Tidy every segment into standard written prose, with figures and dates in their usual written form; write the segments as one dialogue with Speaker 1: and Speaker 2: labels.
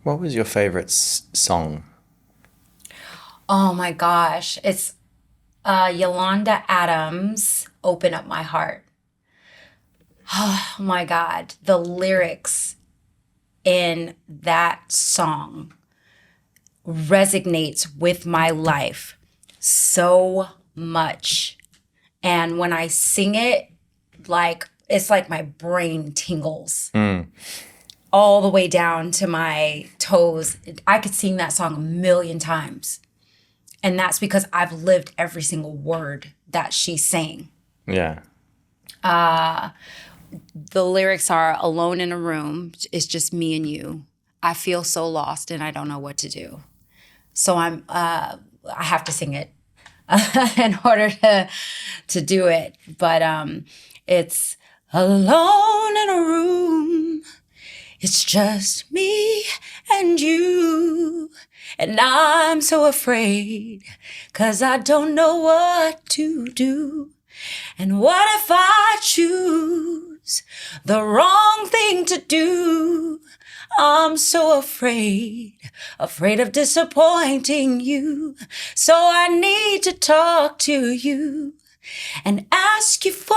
Speaker 1: What was your favorite song?
Speaker 2: Oh my gosh. It's Yolanda Adams, Open Up My Heart. Oh my God. The lyrics in that song resonates with my life so much. And when I sing it, like it's like my brain tingles all the way down to my toes. I could sing that song a million times. And that's because I've lived every single word that she's saying.
Speaker 1: Yeah.
Speaker 2: The lyrics are alone in a room, it's just me and you. I feel so lost and I don't know what to do. So I have to sing it in order to do it. But it's alone in a room. It's just me and you. And I'm so afraid 'cause I don't know what to do. And what if I choose the wrong thing to do? I'm so afraid of disappointing you. So I need to talk to you and ask you for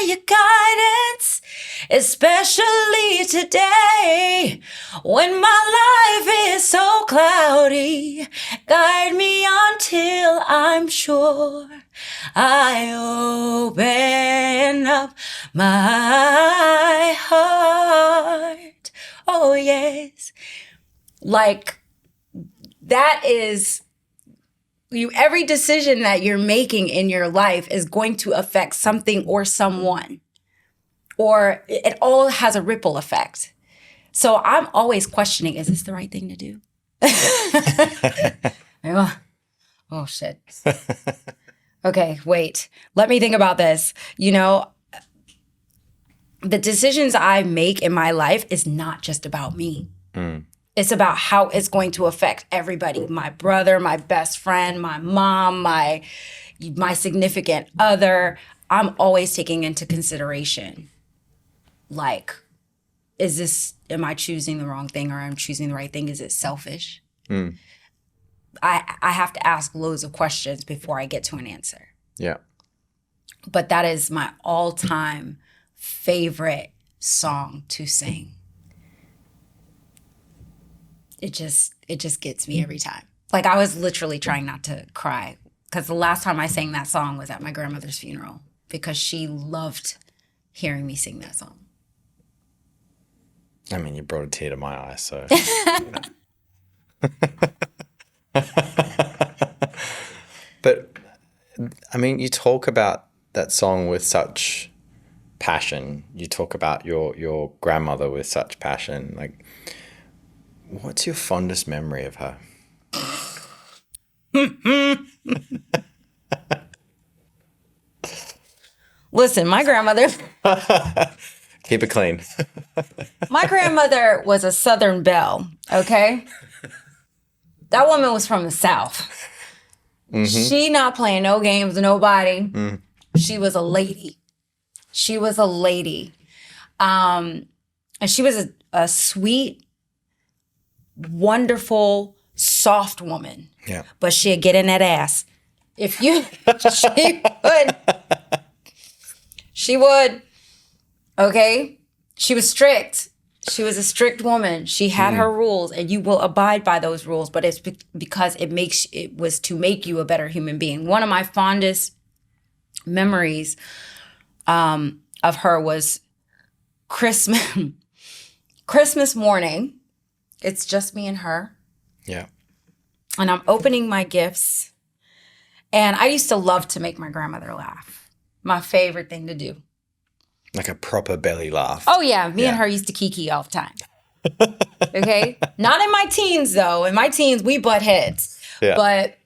Speaker 2: your guidance, especially today when my life is so cloudy. Guide me until I'm sure I open up my heart. Oh, yes. Like, that is every decision that you're making in your life is going to affect something or someone, or it all has a ripple effect. So I'm always questioning, is this the right thing to do? Oh, shit. Okay, wait. Let me think about this. The decisions I make in my life is not just about me. It's about how it's going to affect everybody. My brother, my best friend, my mom, my significant other. I'm always taking into consideration, like, am I choosing the wrong thing or I'm choosing the right thing? Is it selfish? I have to ask loads of questions before I get to an answer.
Speaker 1: Yeah.
Speaker 2: But that is my all-time favorite song to sing. It just gets me every time. Like, I was literally trying not to cry because the last time I sang that song was at my grandmother's funeral because she loved hearing me sing that song.
Speaker 1: I mean, you brought a tear to my eye, so. But, I mean, you talk about that song with such passion. You talk about your grandmother with such passion. Like, what's your fondest memory of her?
Speaker 2: Listen,
Speaker 1: Keep it clean.
Speaker 2: my grandmother was a Southern belle, okay? That woman was from the South. She not playing no games with nobody. She was a lady. She was a lady. And she was a sweet, wonderful, soft woman.
Speaker 1: Yeah.
Speaker 2: But she'd get in that ass. She would, okay? She was strict. She was a strict woman. She had her rules, and you will abide by those rules, but it's because it was to make you a better human being. One of my fondest memories of her was Christmas Christmas morning. It's just me and her,
Speaker 1: Yeah.
Speaker 2: and I'm opening my gifts. And I used to love to make my grandmother laugh. My favorite thing to do.
Speaker 1: Like a proper belly laugh.
Speaker 2: Oh, yeah. Me and
Speaker 1: Yeah.
Speaker 2: her used to kiki all the time. Okay? Not in my teens, though. In my teens, we butt heads.
Speaker 1: Yeah.
Speaker 2: But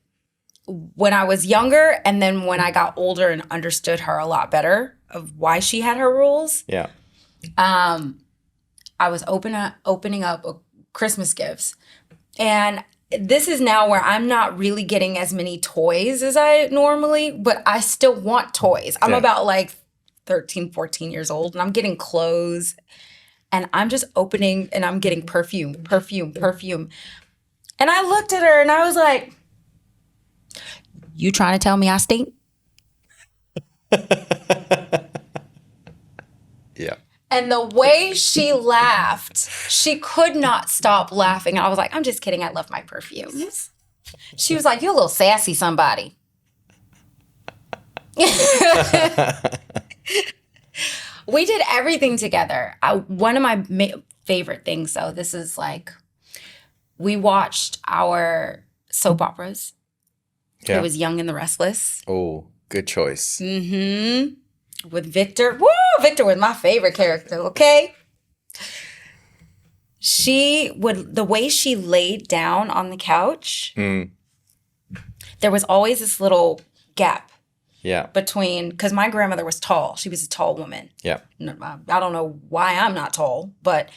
Speaker 2: when I was younger and then when I got older and understood her a lot better of why she had her rules,
Speaker 1: Yeah.
Speaker 2: I was opening up Christmas gifts. And this is now where I'm not really getting as many toys as I normally, but I still want toys. I'm
Speaker 1: Yeah.
Speaker 2: about like 13, 14 years old, and I'm getting clothes And I'm just opening and I'm getting perfume, perfume, perfume. And I looked at her and I was like, you trying to tell me I stink?
Speaker 1: Yeah.
Speaker 2: And the way she laughed, she could not stop laughing. I was like, I'm just kidding. I love my perfumes. She was like, you're a little sassy somebody. We did everything together. One of my favorite things, though, this is like, we watched our soap operas.
Speaker 1: Yeah.
Speaker 2: It was Young and the Restless.
Speaker 1: Oh, good choice.
Speaker 2: With Victor. Woo! Victor was my favorite character, okay? The way she laid down on the couch, there was always this little gap.
Speaker 1: Yeah.
Speaker 2: Between, because my grandmother was tall. She was a tall woman.
Speaker 1: Yeah.
Speaker 2: I don't know why I'm not tall, but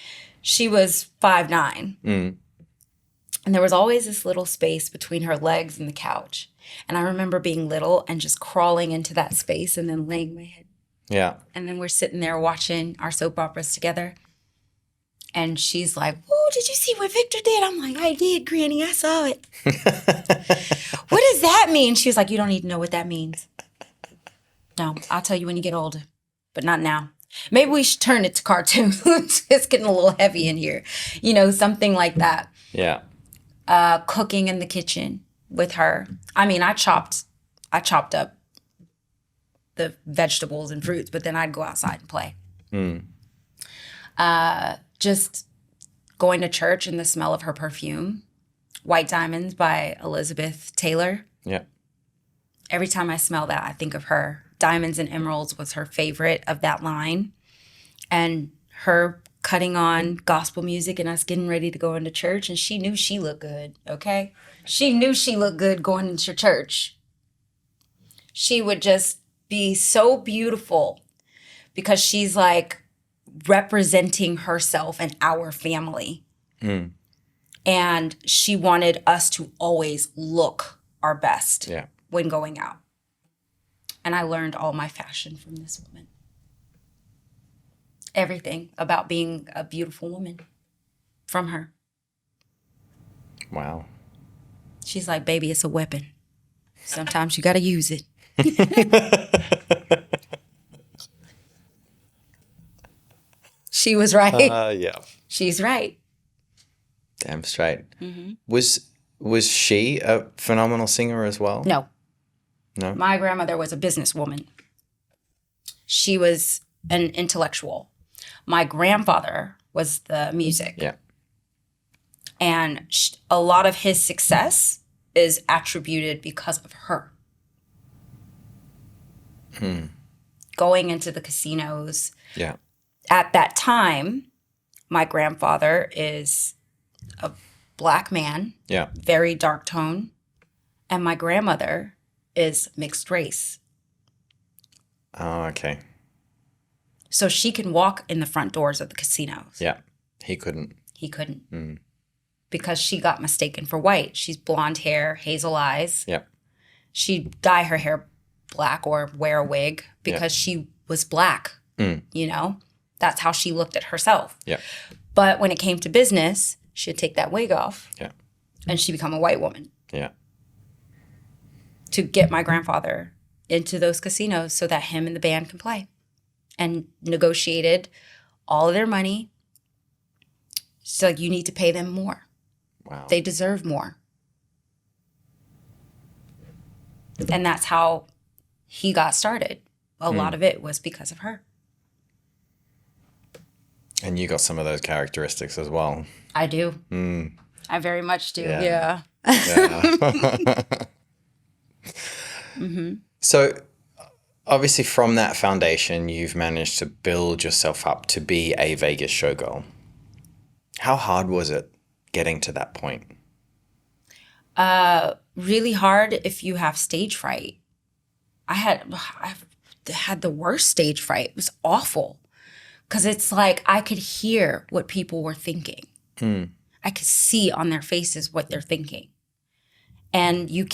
Speaker 2: she was 5'9". And there was always this little space between her legs and the couch. And I remember being little and just crawling into that space and then laying my head.
Speaker 1: Yeah.
Speaker 2: And then we're sitting there watching our soap operas together. And she's like, oh, did you see what Victor did? I'm like, I did, Granny. I saw it. What does that mean? She was like, you don't need to know what that means. No, I'll tell you when you get older, but not now. Maybe we should turn it to cartoons. It's getting a little heavy in here. You know, something like that.
Speaker 1: Yeah.
Speaker 2: Cooking in the kitchen with her. I mean, I chopped up the vegetables and fruits, but then I'd go outside and play. Just going to church and the smell of her perfume. White Diamonds by Elizabeth Taylor.
Speaker 1: Yeah.
Speaker 2: Every time I smell that, I think of her. Diamonds and Emeralds was her favorite of that line. And her cutting on gospel music and us getting ready to go into church. And she knew she looked good, okay? She knew she looked good going into church. She would just be so beautiful because she's like representing herself and our family. And she wanted us to always look our best when going out. And I learned all my fashion from this woman. Everything about being a beautiful woman from her.
Speaker 1: Wow.
Speaker 2: She's like, baby, it's a weapon. Sometimes you got to use it. She was right.
Speaker 1: Yeah.
Speaker 2: She's right.
Speaker 1: Damn straight. Was she a phenomenal singer as well?
Speaker 2: No.
Speaker 1: No?
Speaker 2: My grandmother was a businesswoman. She was an intellectual. My grandfather was the music.
Speaker 1: Yeah.
Speaker 2: And a lot of his success is attributed because of her. Going into the casinos.
Speaker 1: Yeah.
Speaker 2: At that time, my grandfather is a black man.
Speaker 1: Yeah.
Speaker 2: Very dark tone. And my grandmother is mixed race.
Speaker 1: Oh, okay.
Speaker 2: So she can walk in the front doors of the casinos.
Speaker 1: Yeah. He couldn't.
Speaker 2: He couldn't. Because she got mistaken for white. She's blonde hair, hazel eyes.
Speaker 1: Yeah.
Speaker 2: She'd dye her hair black or wear a wig because she was black. You know? That's how she looked at herself.
Speaker 1: Yeah.
Speaker 2: But when it came to business, she'd take that wig off.
Speaker 1: Yeah.
Speaker 2: And she'd become a white woman.
Speaker 1: Yeah.
Speaker 2: To get my grandfather into those casinos so that him and the band can play. And negotiated all of their money. She's like, you need to pay them more.
Speaker 1: Wow.
Speaker 2: They deserve more. And that's how he got started. A lot of it was because of her.
Speaker 1: And you got some of those characteristics as well.
Speaker 2: I do. I very much do.
Speaker 1: Yeah.
Speaker 2: Yeah.
Speaker 1: So obviously from that foundation, you've managed to build yourself up to be a Vegas showgirl. How hard was it getting to that point?
Speaker 2: Really hard if you have stage fright. I've had the worst stage fright. It was awful. Because it's like I could hear what people were thinking. I could see on their faces what they're thinking. And you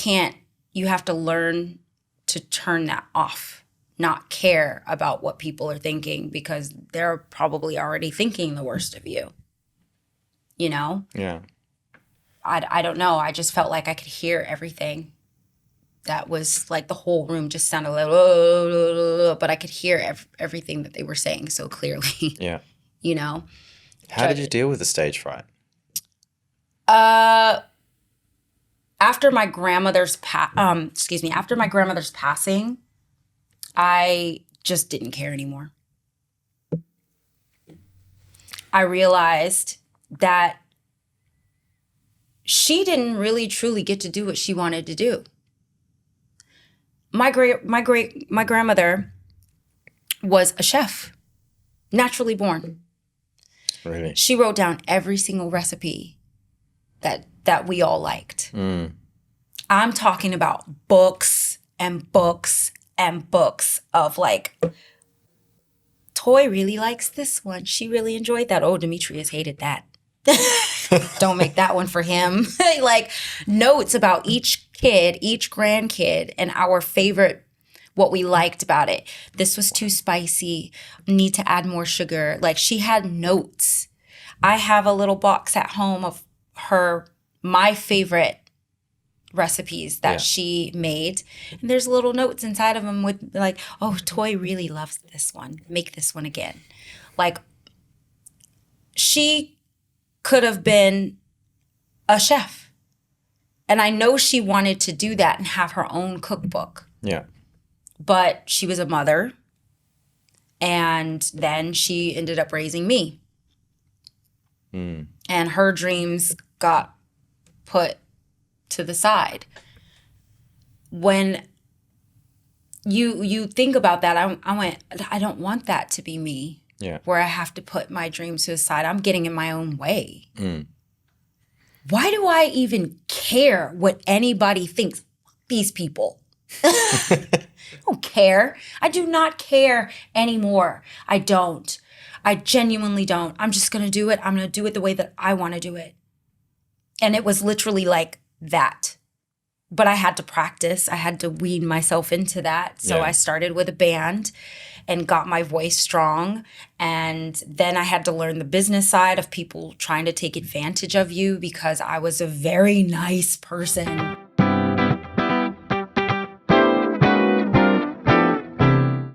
Speaker 2: have to learn to turn that off not care about what people are thinking because they're probably already thinking the worst of you. You know?
Speaker 1: Yeah.
Speaker 2: I don't know. I just felt like I could hear everything. That was like the whole room just sounded like, oh, but I could hear everything that they were saying so clearly.
Speaker 1: Yeah.
Speaker 2: You know?
Speaker 1: How did you deal with the stage fright?
Speaker 2: After my grandmother's passing, I just didn't care anymore. I realized that she didn't really truly get to do what she wanted to do. My grandmother was a chef, naturally born.
Speaker 1: Really?
Speaker 2: She wrote down every single recipe that we all liked. I'm talking about books and books and books of like, Toi really likes this one. She really enjoyed that. Oh, Demetrius hated that. Don't make that one for him. Like notes about each kid, each grandkid, and our favorite, what we liked about it. This was too spicy. Need to add more sugar. Like she had notes. I have a little box at home of my favorite recipes that she made. And there's little notes inside of them with like, oh, Toi really loves this one. Make this one again. Like she could have been a chef. And I know she wanted to do that and have her own cookbook.
Speaker 1: Yeah.
Speaker 2: But she was a mother. And then she ended up raising me. And her dreams got put to the side. When you think about that, I went, I don't want that to be me.
Speaker 1: Yeah.
Speaker 2: Where I have to put my dreams to the side. I'm getting in my own way. Why do I even care what anybody thinks? These people. I don't care. I do not care anymore. I don't. I genuinely don't. I'm just going to do it. I'm going to do it the way that I want to do it. And it was literally like that. But I had to practice. I had to wean myself into that. So I started with a band and got my voice strong. And then I had to learn the business side of people trying to take advantage of you because I was a very nice person.